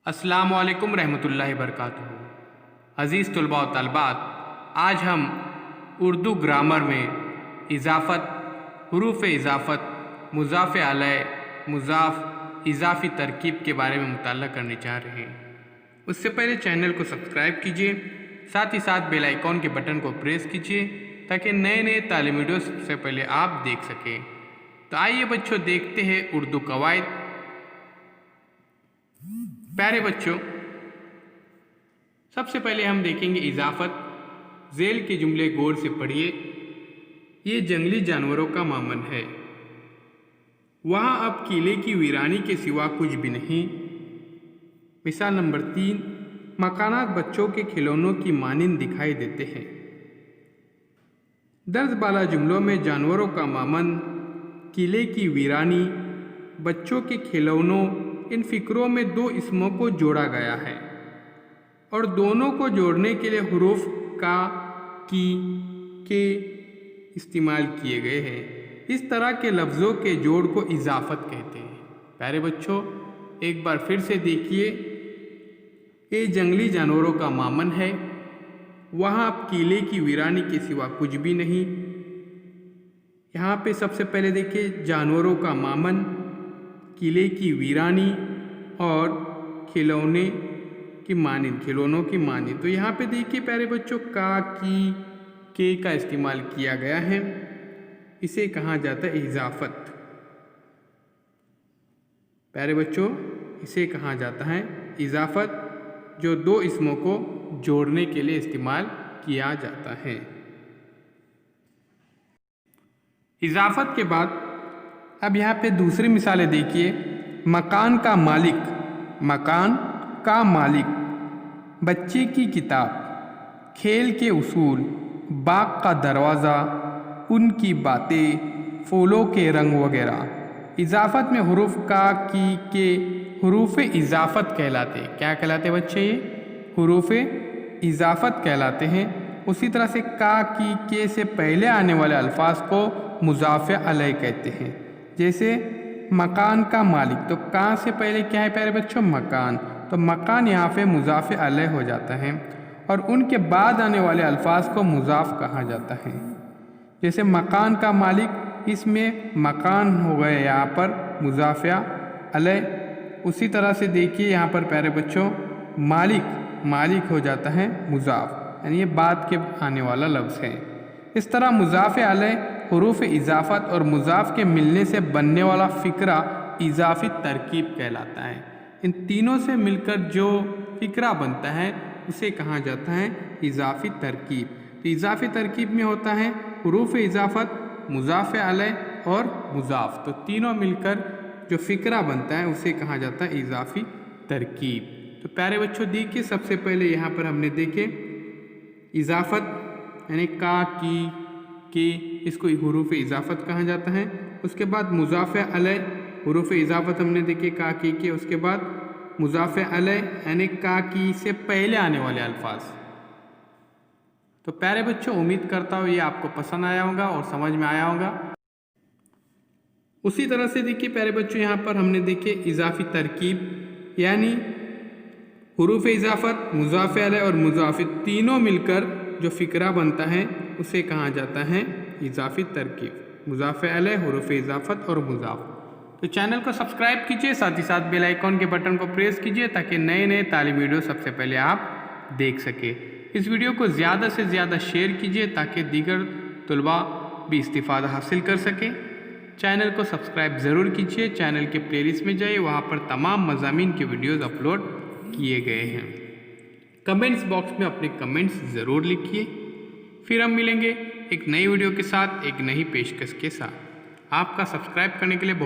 अस्सलामु अलैकुम रहमतुल्लाहि वबरकातुहू। अज़ीज़ तलबा व तलबात, आज हम उर्दू ग्रामर में इजाफ़त, हुरूफ़ इजाफ़त, मुज़ाफ़ अलैह, मुज़ाफ़, इज़ाफ़ी तरकीब के बारे में मुताल्ला करने जा रहे हैं। उससे पहले चैनल को सब्सक्राइब कीजिए, साथ ही साथ बेल आइकॉन के बटन को प्रेस कीजिए ताकि नए नए तालीमी वीडियो सबसे पहले आप देख सकें। तो आइए बच्चों, देखते हैं उर्दू कवायद। प्यारे बच्चों, सबसे पहले हम देखेंगे इजाफ़त। झेल के जुमले गौर से पढ़िए। ये जंगली जानवरों का मामन है। वहाँ अब किले की वीरानी के सिवा कुछ भी नहीं। मिसाल नंबर 3, मकानात बच्चों के खिलौनों की मानिंद दिखाई देते हैं। दर्ज बाला जुमलों में जानवरों का मामन, किले की वीरानी, बच्चों के खिलौनों, इन फिक्रों में दो इसमों को जोड़ा गया है और दोनों को जोड़ने के लिए हुरूफ का, की, के इस्तेमाल किए गए हैं। इस तरह के लफ्ज़ों के जोड़ को इजाफ़त कहते हैं। प्यारे बच्चों, एक बार फिर से देखिए। ये जंगली जानवरों का मामन है। वहाँ अब किले की वीरानी के सिवा कुछ भी नहीं। यहाँ पे सबसे पहले देखिए, जानवरों का मामन, किले की वीरानी और खिलौने की मानिंद, खिलौनों की मानिंद। तो यहाँ पे देखिए प्यारे बच्चों, का, की, के का इस्तेमाल किया गया है। इसे कहा जाता है इजाफ़त। प्यारे बच्चों, इसे कहा जाता है इजाफ़त, जो दो इसमों को जोड़ने के लिए इस्तेमाल किया जाता है। इजाफ़त के बाद अब यहाँ पे दूसरी मिसालें देखिए। मकान का मालिक, मकान का मालिक, बच्चे की किताब, खेल के उसूल, बाग का दरवाज़ा, उनकी बातें, फूलों के रंग वगैरह। इजाफ़त में हुरूफ का, की, के हुरूफ इजाफ़त कहलाते हैं। क्या कहलाते हैं बच्चे? ये हुरूफ इजाफ़त कहलाते हैं। उसी तरह से का, की, के से पहले आने वाले अल्फाज को मुज़ाफ़ अलैह कहते हैं। जैसे मकान का मालिक, तो का से पहले क्या है प्यारे बच्चों? मकान। तो मकान यहाँ पे मुज़ाफ़ अलैह हो जाता है और उनके बाद आने वाले अल्फाज को मुज़ाफ़ कहा जाता है। जैसे मकान का मालिक, इसमें मकान हो गए यहाँ पर मुज़ाफ़ अलैह। उसी तरह से देखिए यहाँ पर प्यारे बच्चों, मालिक, मालिक हो जाता है मुज़ाफ़, यानी ये बाद के आने वाला लफ्ज़ है। इस तरह मुज़ाफ़ अलैह, हुरूफ इजाफ़त और मुज़ाफ़ के मिलने से बनने वाला फ़िक्रा इजाफ़ी तरकीब कहलाता है। इन तीनों से मिलकर जो फ़िक्रा बनता है उसे कहा जाता है इजाफ़ी तरकीब। तो इजाफ़ी तरकीब में होता है हुरूफ इजाफ़त, मुज़ाफ़ अलैह और मुज़ाफ़। तो तीनों मिलकर जो फ़िक्रा बनता है उसे कहा जाता है इजाफ़ी तरकीब। तो प्यारे बच्चों देखिए, सबसे पहले यहाँ पर हमने देखे इजाफ़त यानी का, की, के, इसको हुरूफ इजाफ़त कहा जाता है। उसके बाद मुज़ाफ़ अलैह, हुरूफ इजाफ़त हमने देखे का, के। उसके बाद मुज़ाफ़ अलैह यानी का, की से पहले आने वाले अल्फाज। तो प्यारे बच्चों, उम्मीद करता हूँ ये आपको पसंद आया होगा और समझ में आया होगा। उसी तरह से देखिए प्यारे बच्चों, यहाँ पर हमने देखे इजाफ़ी तरकीब यानी हुरूफ इजाफ़त, मुज़ाफ़ अलैह और मुज़ाफ़ तीनों मिलकर जो फ़िक्रा बनता है उसे कहा जाता है इजाफ़ी तरकीब। मुज़ाफ़ अलैह, हुरूफ इजाफ़त और मुज़ाफ़। तो चैनल को सब्सक्राइब कीजिए, साथ ही साथ बेल आइकॉन के बटन को प्रेस कीजिए ताकि नए नए तालीमी वीडियो सबसे पहले आप देख सके। इस वीडियो को ज़्यादा से ज़्यादा शेयर कीजिए ताकि दीगर तलबा भी इस्तिफ़ादा हासिल कर सकें। चैनल को सब्सक्राइब ज़रूर कीजिए। चैनल के प्लेलिस्ट में जाइए, वहाँ पर तमाम मज़ामीन के वीडियोज़ अपलोड किए गए हैं। कमेंट्स बॉक्स में अपने कमेंट्स ज़रूर लिखिए। फिर हम मिलेंगे एक नई वीडियो के साथ, एक नई पेशकश के साथ। आपका सब्सक्राइब करने के लिए बहुत